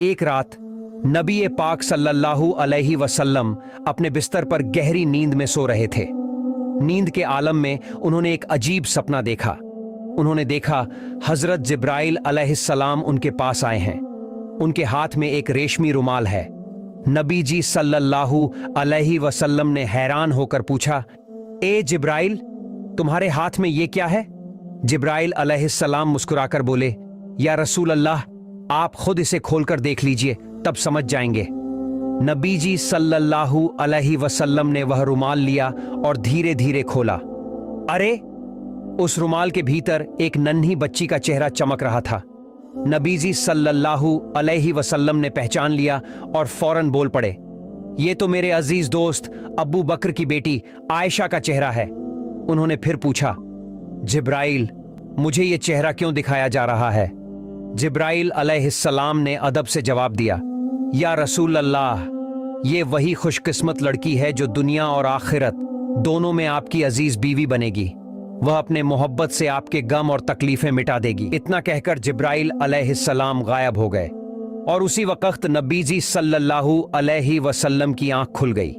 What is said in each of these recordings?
एक रात नबी पाक सल्लल्लाहु अलैहि वसल्लम अपने बिस्तर पर गहरी नींद में सो रहे थे। नींद के आलम में उन्होंने एक अजीब सपना देखा। उन्होंने देखा हजरत जिब्राइल अलैहिस्सलाम उनके पास आए हैं। उनके हाथ में एक रेशमी रुमाल है। नबी जी सल्लल्लाहु अलैहि वसल्लम ने हैरान होकर पूछा, ए जिब्राइल, तुम्हारे हाथ में ये क्या है? जिब्राइल अलैहिस्सलाम मुस्कुराकर बोले, या रसूल अल्लाह, आप खुद इसे खोलकर देख लीजिए, तब समझ जाएंगे। नबी जी सल्लल्लाहु अलैहि वसल्लम ने वह रुमाल लिया और धीरे धीरे खोला। अरे, उस रुमाल के भीतर एक नन्ही बच्ची का चेहरा चमक रहा था। नबी जी सल्लल्लाहु अलैहि वसल्लम ने पहचान लिया और फौरन बोल पड़े, ये तो मेरे अजीज दोस्त अबू बकर की बेटी आयशा का चेहरा है। उन्होंने फिर पूछा, जिब्राइल, मुझे ये चेहरा क्यों दिखाया जा रहा है? जिब्राइल अलैहिस्सलाम ने अदब से जवाब दिया, या रसूल अल्लाह, ये वही खुशकिस्मत लड़की है जो दुनिया और आखिरत दोनों में आपकी अजीज बीवी बनेगी। वह अपने मोहब्बत से आपके गम और तकलीफें मिटा देगी। इतना कहकर जिब्राइल अलैहिस्सलाम गायब हो गए और उसी वक्त नबी जी सल्लल्लाहु अलैहि वसल्लम की आंख खुल गई।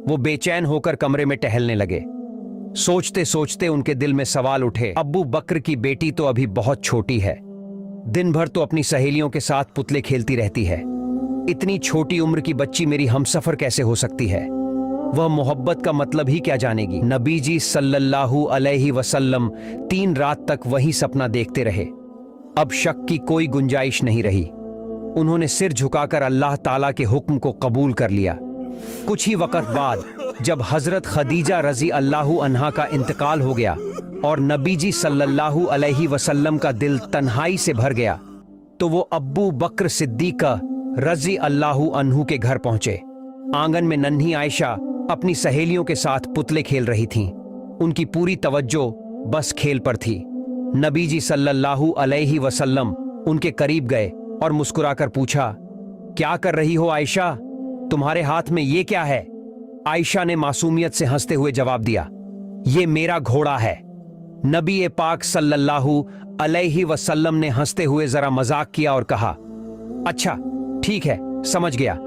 वो बेचैन होकर कमरे में टहलने लगे। सोचते सोचते उनके दिल में सवाल उठे, अब्बू बकर की बेटी तो अभी बहुत छोटी है, दिन भर तो अपनी सहेलियों के साथ पुतले खेलती रहती है। इतनी छोटी उम्र की बच्ची मेरी हमसफर कैसे हो सकती है? वह मोहब्बत का मतलब ही क्या जानेगी? नबी जी सल्लल्लाहु अलैहि वसल्लम 3 रात तक वही सपना देखते रहे। अब शक की कोई गुंजाइश नहीं रही। उन्होंने सिर झुकाकर अल्लाह ताला के हुक्म को कबूल कर लिया। कुछ ही वक्त बाद जब हजरत खदीजा रजी अल्लाहु अन्हा का इंतकाल हो गया और नबी जी सल्लल्लाहु अलैहि वसल्लम का दिल तन्हाई से भर गया, तो वो अब्बू बकर सिद्दीका रजी अल्लाहु अन्हु के घर पहुंचे। आंगन में नन्ही आयशा अपनी सहेलियों के साथ पुतले खेल रही थीं। उनकी पूरी तवज्जो बस खेल पर थी। नबी जी सल्लल्लाहु अलैहि वसल्लम उनके करीब गए और मुस्कुराकर पूछा, क्या कर रही हो आयशा? तुम्हारे हाथ में ये क्या है? आयशा ने मासूमियत से हंसते हुए जवाब दिया, ये मेरा घोड़ा है। नबी पाक सल्लल्लाहु अलैहि वसल्लम ने हंसते हुए जरा मजाक किया और कहा, अच्छा ठीक है, समझ गया,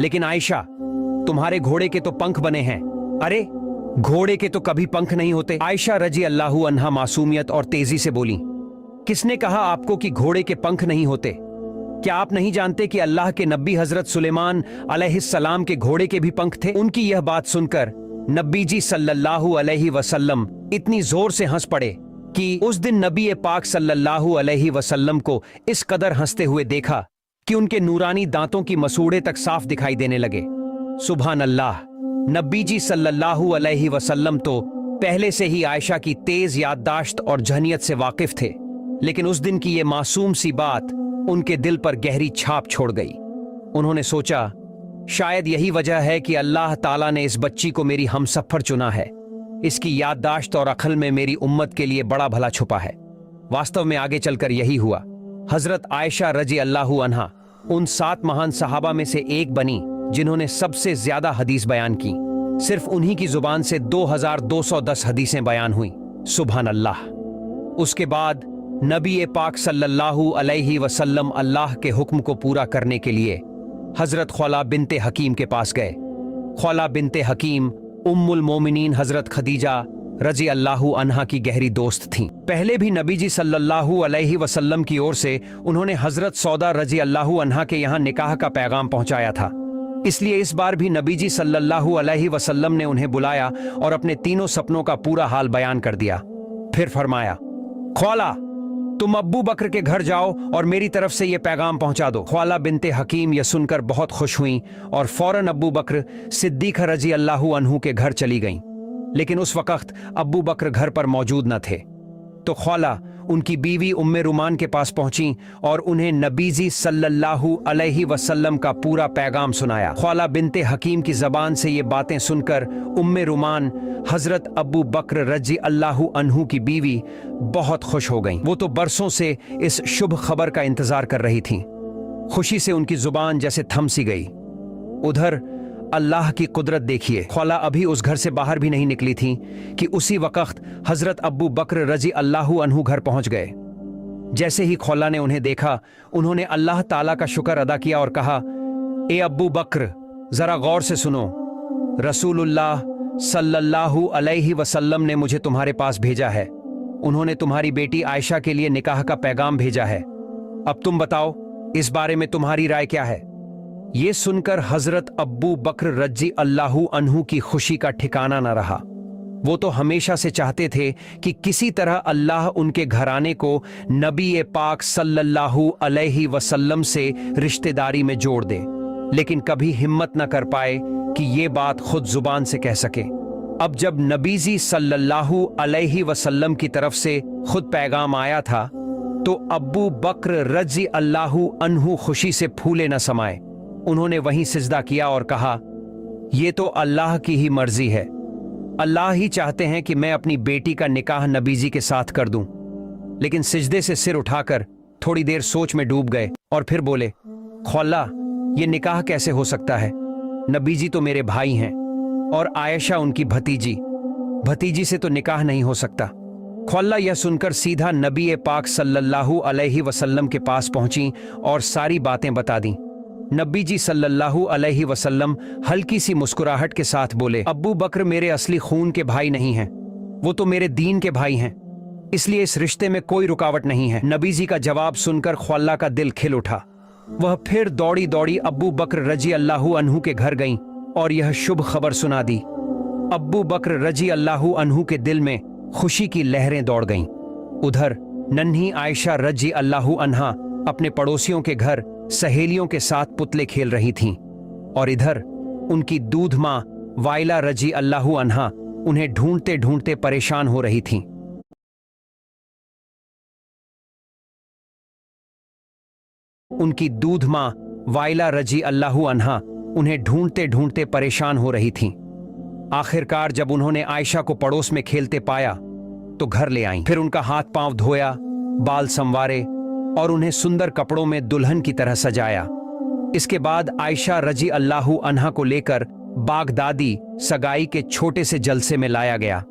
लेकिन आयशा, तुम्हारे घोड़े के तो पंख बने हैं। अरे, घोड़े के तो कभी पंख नहीं होते। आयशा रजी अल्लाहु अन्हा मासूमियत और तेजी से बोली, किसने कहा आपको कि घोड़े के पंख नहीं होते? क्या आप नहीं जानते कि अल्लाह के नबी हजरत सुलेमान अलैहिस्सलाम के घोड़े के भी पंख थे? उनकी यह बात सुनकर नबी जी सल्लल्लाहु अलैहि वसल्लम इतनी जोर से हंस पड़े कि उस दिन नबी पाक सल्लल्लाहु अलैहि वसल्लम को इस कदर हंसते हुए देखा कि उनके नूरानी दांतों की मसूड़े तक साफ दिखाई देने लगे। सुभान अल्लाह, नबी जी सल्लल्लाहु अलैहि वसल्लम तो पहले से ही आयशा की तेज याददाश्त और जहनियत से वाकिफ थे, लेकिन उस दिन की ये मासूम सी बात उनके दिल पर गहरी छाप छोड़ गई। उन्होंने सोचा, शायद यही वजह है कि अल्लाह ताला ने इस बच्ची को मेरी हमसफर चुना है। इसकी याददाश्त और अक्ल में मेरी उम्मत के लिए बड़ा भला छुपा है। वास्तव में आगे चलकर यही हुआ। हजरत आयशा रजी अल्लाहु अन्हा उन 7 महान सहाबा में से एक बनी जिन्होंने सबसे ज्यादा हदीस बयान की। सिर्फ उन्हीं की जुबान से 2210 हदीसें बयान हुई। सुभान अल्लाह। उसके बाद नबी पाक सल्लल्लाहु अलैहि वसल्लम अल्लाह के हुक्म को पूरा करने के लिए हजरत ख्वाला बिनते हकीम के पास गए। ख्वाला बिनते हकीम उम्मुल मोमिनीन हजरत खदीजा रजी अल्लाहु अन्हा की गहरी दोस्त थीं। पहले भी नबी जी सल्लल्लाहु अलैहि वसल्लम की ओर से उन्होंने हजरत सौदा रजी अल्लाहु अन्हा के यहाँ निकाह का पैगाम पहुंचाया था। इसलिए इस बार भी नबी जी सल्लल्लाहु अलैहि वसल्लम ने उन्हें बुलाया और अपने तीनों सपनों का पूरा हाल बयान कर दिया। फिर फरमाया, ख्वाला, तुम अब्बू बकर के घर जाओ और मेरी तरफ से यह पैगाम पहुंचा दो। ख्वाला बिनते हकीम यह सुनकर बहुत खुश हुई और फौरन अब्बू बकर सिद्दीक रजी अल्लाहु अन्हु के घर चली गईं। लेकिन उस वक्त अब्बू बकर घर पर मौजूद न थे, तो ख्वाला उनकी बीवी उम्मे रुमान के पास पहुंची और उन्हें नबी जी सल्लल्लाहु अलैहि वसल्लम का पूरा पैगाम सुनाया। ख्वाला बिनते हकीम की जबान से ये बातें सुनकर उम्मे रुमान हजरत अब्बू बकर रजी अल्लाहु अन्हु की बीवी बहुत खुश हो गईं। वो तो बरसों से इस शुभ खबर का इंतजार कर रही थीं। खुशी से उनकी जुबान जैसे थम सी गई। उधर अल्लाह की कुदरत देखिए, ख्वाला अभी उस घर से बाहर भी नहीं निकली थी कि उसी वक्त हजरत अब्बू बकर रजी अल्लाहु अन्हु घर पहुंच गए। जैसे ही खौला ने उन्हें देखा, उन्होंने अल्लाह ताला का शुक्र अदा किया और कहा, ए अब्बू बकर, जरा गौर से सुनो, रसूलुल्लाह सल्लल्लाहु अलैहि वसल्लम ने मुझे तुम्हारे पास भेजा है। उन्होंने तुम्हारी बेटी आयशा के लिए निकाह का पैगाम भेजा है। अब तुम बताओ, इस बारे में तुम्हारी राय क्या है? ये सुनकर हजरत अब्बू बकर रजी अल्लाहु अन्हु की खुशी का ठिकाना न रहा। वो तो हमेशा से चाहते थे कि किसी तरह अल्लाह उनके घराने को नबी पाक सल्लल्लाहु अलैहि वसल्लम से रिश्तेदारी में जोड़ दे, लेकिन कभी हिम्मत न कर पाए कि ये बात खुद जुबान से कह सके। अब जब नबीजी सल्लल्लाहु अलैहि वसल्लम की तरफ से खुद पैगाम आया था, तो अब्बू बकर रजी अल्लाहु अन्हु खुशी से फूले न समाए। उन्होंने वहीं सिजदा किया और कहा, ये तो अल्लाह की ही मर्जी है। अल्लाह ही चाहते हैं कि मैं अपनी बेटी का निकाह नबीजी के साथ कर दूं। लेकिन सिजदे से सिर उठाकर थोड़ी देर सोच में डूब गए और फिर बोले, खौला, ये निकाह कैसे हो सकता है? नबीजी तो मेरे भाई हैं और आयशा उनकी भतीजी से तो निकाह नहीं हो सकता। खौला यह सुनकर सीधा नबी पाक सल्लल्लाहु अलैहि वसल्लम के पास पहुंची और सारी बातें बता दी। नबी जी सल्लल्लाहु अलैहि वसल्लम हल्की सी मुस्कुराहट के साथ बोले, अब्बू बकर मेरे असली खून के भाई नहीं हैं, वो तो मेरे दीन के भाई हैं, इसलिए इस रिश्ते में कोई रुकावट नहीं है। नबी जी का जवाब सुनकर खौला का दिल खिल उठा। वह फिर दौड़ी दौड़ी अब्बू बकर रजी अल्लाहु अन्हु के घर गईं और यह शुभ खबर सुना दी। अब्बू बकर रजी अल्लाहु अन्हु के दिल में खुशी की लहरें दौड़ गईं। उधर नन्ही आयशा रजी अल्लाहु अन्हा अपने पड़ोसियों के घर सहेलियों के साथ पुतले खेल रही थीं, और इधर उनकी दूध मां वाइला रजी अल्लाहु अन्हा उन्हें ढूंढते ढूंढते परेशान हो रही थीं। उनकी दूध मां वाइला रजी अल्लाहु अन्हा उन्हें ढूंढते ढूंढते परेशान हो रही थीं। आखिरकार जब उन्होंने आयशा को पड़ोस में खेलते पाया तो घर ले आईं। फिर उनका हाथ पांव धोया, बाल संवारे और उन्हें सुंदर कपड़ों में दुल्हन की तरह सजाया। इसके बाद आयशा रजी अल्लाहु अन्हा को लेकर बागदादी सगाई के छोटे से जलसे में लाया गया।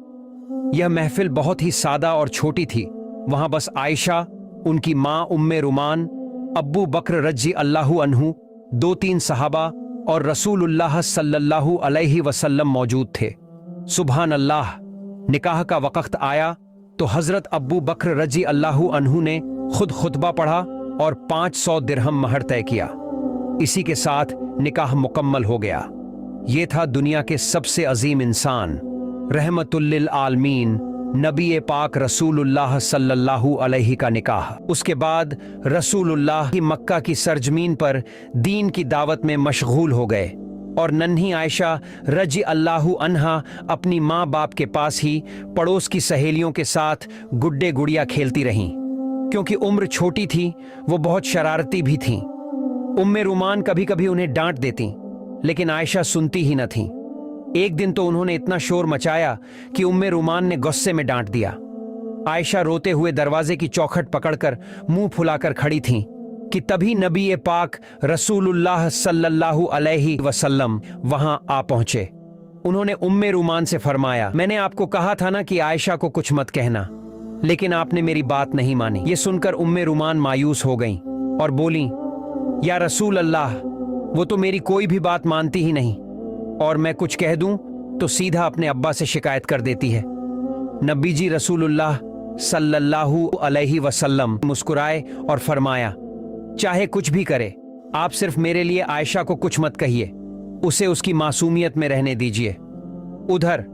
यह महफिल बहुत ही सादा और छोटी थी। वहां बस आयशा, उनकी मां उम्मे रुमान, अब्बू बकर रजी अल्लाहु अन्हु, 2-3 सहाबा और रसूलुल्लाह सल्लल्लाहु अलैहि वसल्लम मौजूद थे। सुभान अल्लाह। निकाह का वक्त आया तो हजरत अब्बू बकर रजी अल्लाहु अन्हु ने खुद खुतबा पढ़ा और 500 दिरहम महर तय किया। इसी के साथ निकाह मुकम्मल हो गया। ये था दुनिया के सबसे अजीम इंसान, रहमतुल लिल आलमीन, नबी पाक रसूलुल्लाह सल्लल्लाहु अलैहि का निकाह। उसके बाद रसूलुल्लाह की मक्का की सरजमीन पर दीन की दावत में मशगूल हो गए और नन्ही आयशा रजी अल्लाहु अन्हा अपनी माँ बाप के पास ही पड़ोस की सहेलियों के साथ गुड्डे गुड़िया खेलती रहीं। क्योंकि उम्र छोटी थी, वो बहुत शरारती भी थीं। उम्मे रुमान कभी कभी उन्हें डांट देती, लेकिन आयशा सुनती ही न थीं। एक दिन तो उन्होंने इतना शोर मचाया कि उम्मे रुमान ने गुस्से में डांट दिया। आयशा रोते हुए दरवाजे की चौखट पकड़कर मुंह फुलाकर खड़ी थीं कि तभी नबी पाक रसूलुल्लाह सल्लल्लाहु अलैहि वसल्लम वहां आ पहुंचे। उन्होंने उम्मे रुमान से फरमाया, मैंने आपको कहा था ना कि आयशा को कुछ मत कहना, लेकिन आपने मेरी बात नहीं मानी। ये सुनकर उम्मे रुमान मायूस हो गईं और बोली, या रसूल अल्लाह, वो तो मेरी कोई भी बात मानती ही नहीं, और मैं कुछ कह दूं तो सीधा अपने अब्बा से शिकायत कर देती है। नबी जी रसूलुल्लाह सल्लल्लाहु अलैहि वसल्लम मुस्कुराए और फरमाया, चाहे कुछ भी करे, आप सिर्फ मेरे लिए आयशा को कुछ मत कहिए, उसे उसकी मासूमियत में रहने दीजिए। उधर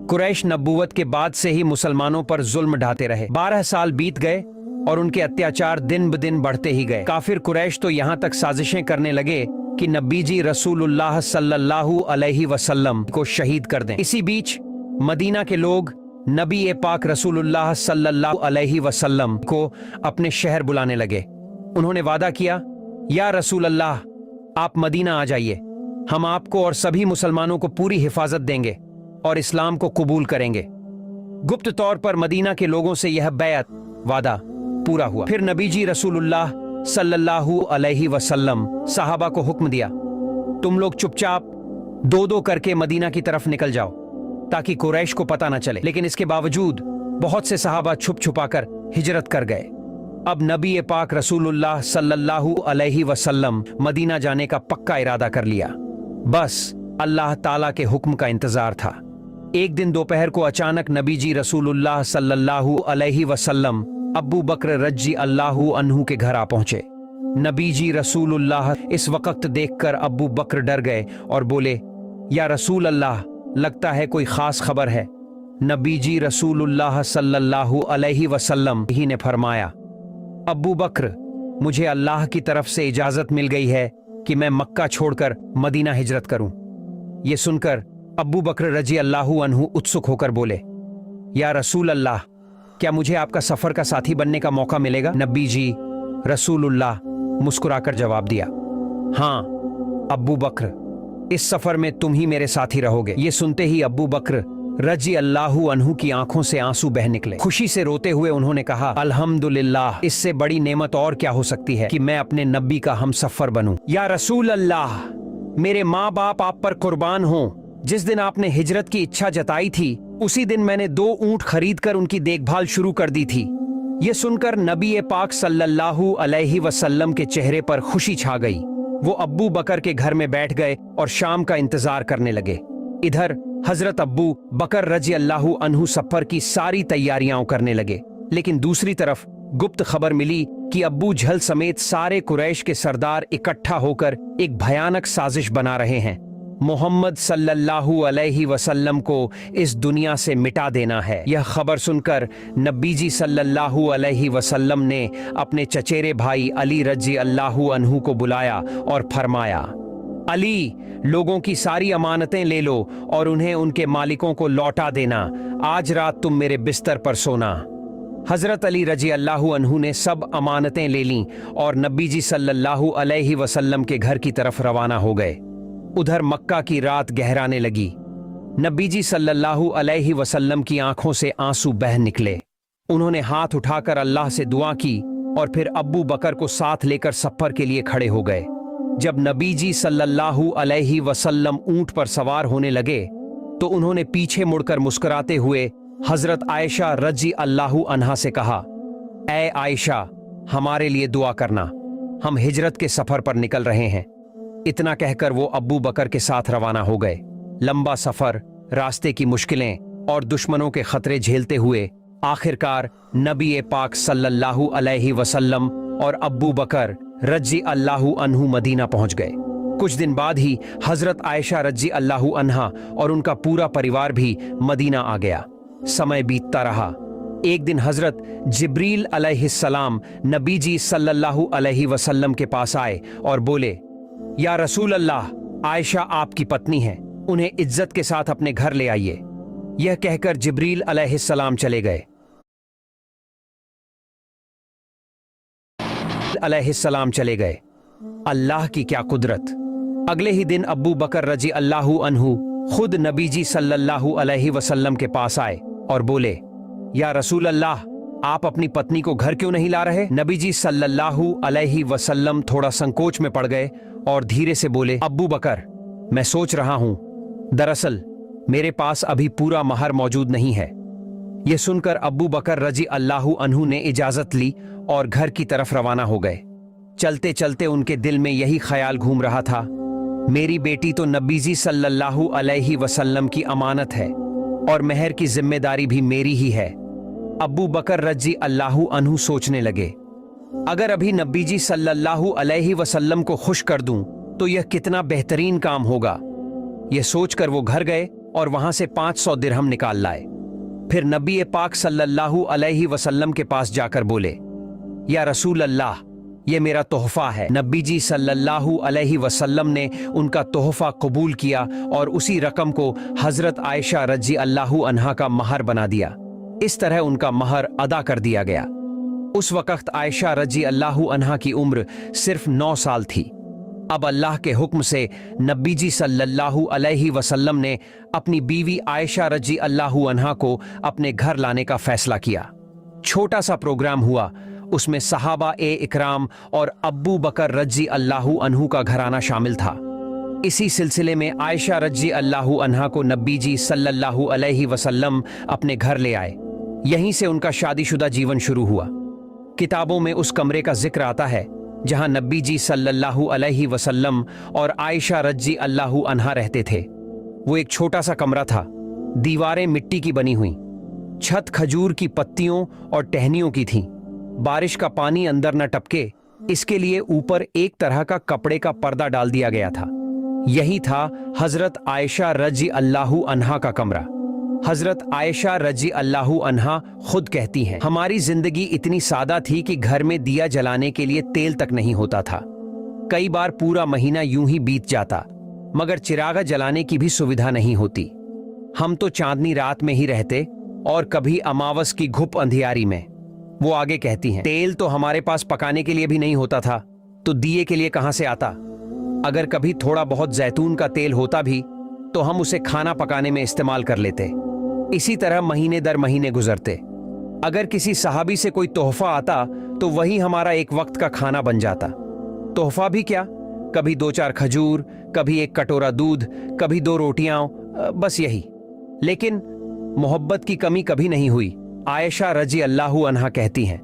कुरैश नबूवत के बाद से ही मुसलमानों पर जुल्म ढाते रहे। 12 साल बीत गए और उनके अत्याचार दिन ब दिन बढ़ते ही गए। काफिर कुरैश तो यहां तक साजिशें करने लगे कि नबी जी रसूलुल्लाह सल्लल्लाहु अलैहि वसल्लम को शहीद कर दें। इसी बीच मदीना के लोग नबी पाक रसूलुल्लाह सल्लल्लाहु अलैहि वसल्लम को अपने शहर बुलाने लगे। उन्होंने वादा किया, या रसूल अल्लाह, आप मदीना आ जाइए, हम आपको और सभी मुसलमानों को पूरी हिफाजत देंगे और इस्लाम को कबूल करेंगे। गुप्त तौर पर मदीना के लोगों से यह बैत वादा पूरा हुआ। फिर नबी जी रसूलुल्लाह सल्लल्लाहु अलैहि वसल्लम साहबा को हुक्म दिया, तुम लोग चुपचाप 2-2 करके मदीना की तरफ निकल जाओ ताकि कुरैश को पता न चले। लेकिन इसके बावजूद बहुत से साहबा छुप छुपाकर हिजरत कर गए। अब नबी पाक रसूलुल्लाह सल्लल्लाहु अलैहि वसल्लम मदीना जाने का पक्का इरादा कर लिया। बस अल्लाह ताला के हुक्म का इंतजार था। एक दिन दोपहर को अचानक नबी जी रसूलुल्लाह सल्लल्लाहु अलैहि वसल्लम अब्बू बकर रज़ी अल्लाहु अन्हु के घर आ पहुंचे। नबी जी रसूलुल्लाह इस वक्त देखकर अब्बू बकर डर गए और बोले, या रसूल अल्लाह, लगता है कोई खास खबर है। नबी जी रसूलुल्लाह सल्लल्लाहु अलैहि वसल्लम ही ने फरमाया, अब्बू बकर, मुझे अल्लाह की तरफ से इजाजत मिल गई है कि मैं मक्का छोड़कर मदीना हिजरत करूं। ये सुनकर अब्बू बकर रज़ी अल्लाहु अन्हु उत्सुक होकर बोले, या रसूल अल्लाह, क्या मुझे आपका सफर का साथी बनने का मौका मिलेगा? नबी जी रसूलुल्लाह मुस्कुराकर जवाब दिया, हाँ अब्बू बकर, इस सफर में तुम ही मेरे साथी रहोगे। ये सुनते ही अब्बू बकर रज़ी अल्लाहु अन्हु की आंखों से आंसू बह निकले। खुशी से रोते हुए उन्होंने कहा, अल्हम्दुलिल्लाह, इससे बड़ी नेमत और क्या हो सकती है कि मैं अपने नबी का हमसफर बनूं। या रसूल अल्लाह, मेरे माँ बाप आप पर कुर्बान हों। जिस दिन आपने हिजरत की इच्छा जताई थी, उसी दिन मैंने 2 ऊंट खरीद कर उनकी देखभाल शुरू कर दी थी। ये सुनकर नबी पाक सल्लल्लाहु अलैहि वसल्लम के चेहरे पर खुशी छा गई। वो अब्बू बकर के घर में बैठ गए और शाम का इंतजार करने लगे। इधर हजरत अब्बू बकर रज़ी अल्लाहु अन्हु सफर की सारी तैयारियां करने लगे, लेकिन दूसरी तरफ गुप्त खबर मिली कि अब्बू झल समेत सारे कुरैश के सरदार इकट्ठा होकर एक भयानक साजिश बना रहे हैं। मोहम्मद सल्लल्लाहु अलैहि वसल्लम को इस दुनिया से मिटा देना है। यह खबर सुनकर नबी जी सल्लल्लाहु अलैहि वसल्लम ने अपने चचेरे भाई अली रज़ी अल्लाहु अन्हु को बुलाया और फरमाया, अली, लोगों की सारी अमानतें ले लो और उन्हें उनके मालिकों को लौटा देना। आज रात तुम मेरे बिस्तर पर सोना। हजरत अली रज़ी अल्लाहु अन्हु ने सब अमानतें ले लीं और नबी जी सल्लल्लाहु अलैहि वसल्लम के घर की तरफ रवाना हो गए। उधर मक्का की रात गहराने लगी। नबी जी सल्लल्लाहु अलैहि वसल्लम की आंखों से आंसू बह निकले। उन्होंने हाथ उठाकर अल्लाह से दुआ की और फिर अब्बू बकर को साथ लेकर सफर के लिए खड़े हो गए। जब नबी जी सल्लल्लाहु अलैहि वसल्लम ऊंट पर सवार होने लगे तो उन्होंने पीछे मुड़कर मुस्कुराते हुए हजरत आयशा रज़ी अल्लाहु अन्हा से कहा, ऐ आयशा, हमारे लिए दुआ करना, हम हिजरत के सफर पर निकल रहे हैं। इतना कहकर वो अब्बू बकर के साथ रवाना हो गए। लंबा सफर, रास्ते की मुश्किलें और दुश्मनों के खतरे झेलते हुए आखिरकार नबी पाक सल्लल्लाहु अलैहि वसल्लम और अब्बू बकर रज़ी अल्लाहु अन्हु मदीना पहुंच गए। कुछ दिन बाद ही हजरत आयशा रज़ी अल्लाहु अन्हा और उनका पूरा परिवार भी मदीना आ गया। समय बीतता रहा। एक दिन हजरत जिब्रील अलैहिस्सलाम नबी जी सल्लल्लाहु अलैहि वसल्लम के पास आए और बोले, या रसूल अल्लाह, आयशा आपकी पत्नी है, उन्हें इज्जत के साथ अपने घर ले आइए। यह कहकर जिब्रील अलैहिस्सलाम चले गए। अलैहिस्सलाम चले गए। अल्लाह की क्या कुदरत। अगले ही दिन अब्बू बकर रज़ी अल्लाहु अन्हु खुद नबी जी सल्लल्लाहु अलैहि वसल्लम के पास आए और बोले, या रसूल अल्लाह, आप अपनी पत्नी को घर क्यों नहीं ला रहे? नबी जी सल्लल्लाहु अलैहि वसल्लम थोड़ा संकोच में पड़ गए और धीरे से बोले, अब्बू बकर, मैं सोच रहा हूं, दरअसल मेरे पास अभी पूरा महर मौजूद नहीं है। यह सुनकर अब्बू बकर रज़ी अल्लाहु अन्हु ने इजाजत ली और घर की तरफ रवाना हो गए। चलते चलते उनके दिल में यही ख्याल घूम रहा था, मेरी बेटी तो नबी जी सल्लल्लाहु अलैहि वसल्लम की अमानत है और महर की जिम्मेदारी भी मेरी ही है। अब्बू बकर रज़ी अल्लाहु अन्हु सोचने लगे, अगर अभी नबी जी सल्लल्लाहु अलैहि वसल्लम को खुश कर दूं तो यह कितना बेहतरीन काम होगा। यह सोचकर वो घर गए और वहां से 500 दिरहम निकाल लाए। फिर नबी पाक सल्लल्लाहु अलैहि वसल्लम के पास जाकर बोले, या रसूल अल्लाह, ये मेरा तोहफा है। नबी जी सल्लल्लाहु अलैहि वसल्लम ने उनका तोहफा कबूल किया और उसी रकम को हजरत आयशा रज़ी अल्लाहु अन्हा का महर बना दिया। इस तरह उनका महर अदा कर दिया गया। उस वक्त आयशा रज़ी अल्लाहु अन्हा की उम्र सिर्फ 9 साल थी। अब अल्लाह के हुक्म से नबी जी सल्लल्लाहु अलैहि वसल्लम ने अपनी बीवी आयशा रज़ी अल्लाहु अन्हा को अपने घर लाने का फैसला किया। छोटा सा प्रोग्राम हुआ, उसमें सहाबा ए इकराम और अब्बू बकर रज़ी अल्लाहु अन्हु का घराना शामिल था। इसी सिलसिले में आयशा रज़ी अल्लाहु अन्हा को नबी जी सल्लल्लाहु अलैहि वसल्लम अपने घर ले आए। यहीं से उनका शादीशुदा जीवन शुरू हुआ। किताबों में उस कमरे का जिक्र आता है जहां नबी जी सल्लल्लाहु अलैहि वसल्लम और आयशा रज़ी अल्लाहु अन्हा रहते थे। वो एक छोटा सा कमरा था, दीवारें मिट्टी की बनी हुई, छत खजूर की पत्तियों और टहनियों की थी। बारिश का पानी अंदर न टपके इसके लिए ऊपर एक तरह का कपड़े का पर्दा डाल दिया गया था। यही था हजरत आयशा रज़ी अल्लाहु अन्हा का कमरा। हजरत आयशा रज़ी अल्लाहु अन्हा खुद कहती हैं, हमारी जिंदगी इतनी सादा थी कि घर में दिया जलाने के लिए तेल तक नहीं होता था। कई बार पूरा महीना यूं ही बीत जाता, मगर चिरागा जलाने की भी सुविधा नहीं होती। हम तो चांदनी रात में ही रहते और कभी अमावस की घुप अंधियारी में। वो आगे कहती हैं, तेल तो हमारे पास पकाने के लिए भी नहीं होता था, तो दिए के लिए कहां से आता। अगर कभी थोड़ा बहुत जैतून का तेल होता भी तो हम उसे खाना पकाने में इस्तेमाल कर लेते। इसी तरह महीने दर महीने गुजरते। अगर किसी सहाबी से कोई तोहफा आता तो वही हमारा एक वक्त का खाना बन जाता। तोहफा भी क्या, कभी 2-4 खजूर, कभी एक कटोरा दूध, कभी 2 रोटियां, बस यही। लेकिन मोहब्बत की कमी कभी नहीं हुई। आयशा रज़ी अल्लाहु अन्हा कहती हैं,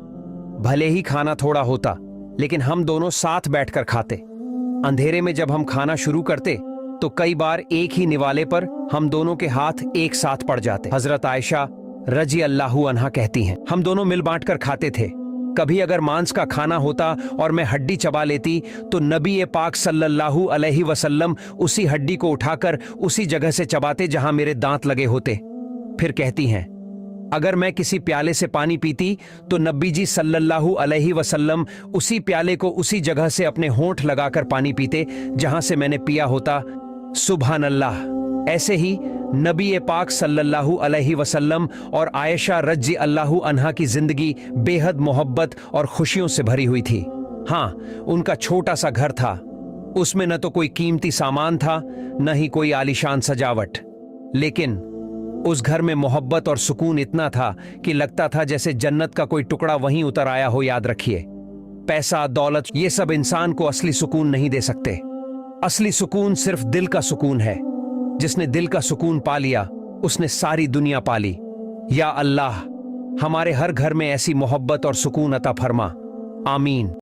भले ही खाना थोड़ा होता लेकिन हम दोनों साथ बैठकर खाते। अंधेरे में जब हम खाना शुरू करते तो कई बार एक ही निवाले पर हम दोनों के हाथ एक साथ पड़ जाते। हजरत आयशा रज़ी अल्लाहु अन्हा कहती हैं, हम दोनों मिल बांट कर खाते थे। कभी अगर मांस का खाना होता और मैं हड्डी चबा लेती तो नबी पाक सल्लल्लाहु अलैहि वसल्लम उसी हड्डी को उठाकर उसी जगह से चबाते जहां मेरे दांत लगे होते। फिर कहती हैं, अगर मैं किसी प्याले से पानी पीती तो नबी जी सल्लल्लाहु अलैहि वसल्लम उसी प्याले को उसी जगह से अपने होंठ लगाकर पानी पीते जहां से मैंने पिया होता। सुभान अल्लाह। ऐसे ही नबी पाक सल्लल्लाहु अलैहि वसल्लम और आयशा रज़ी अल्लाहु अन्हा की जिंदगी बेहद मोहब्बत और खुशियों से भरी हुई थी। हाँ, उनका छोटा सा घर था, उसमें न तो कोई कीमती सामान था न ही कोई आलीशान सजावट, लेकिन उस घर में मोहब्बत और सुकून इतना था कि लगता था जैसे जन्नत का कोई टुकड़ा वहीं उतर आया हो। याद रखिए, पैसा दौलत ये सब इंसान को असली सुकून नहीं दे सकते। असली सुकून सिर्फ दिल का सुकून है। जिसने दिल का सुकून पा लिया उसने सारी दुनिया पा ली। या अल्लाह, हमारे हर घर में ऐसी मोहब्बत और सुकून अता फरमा। आमीन।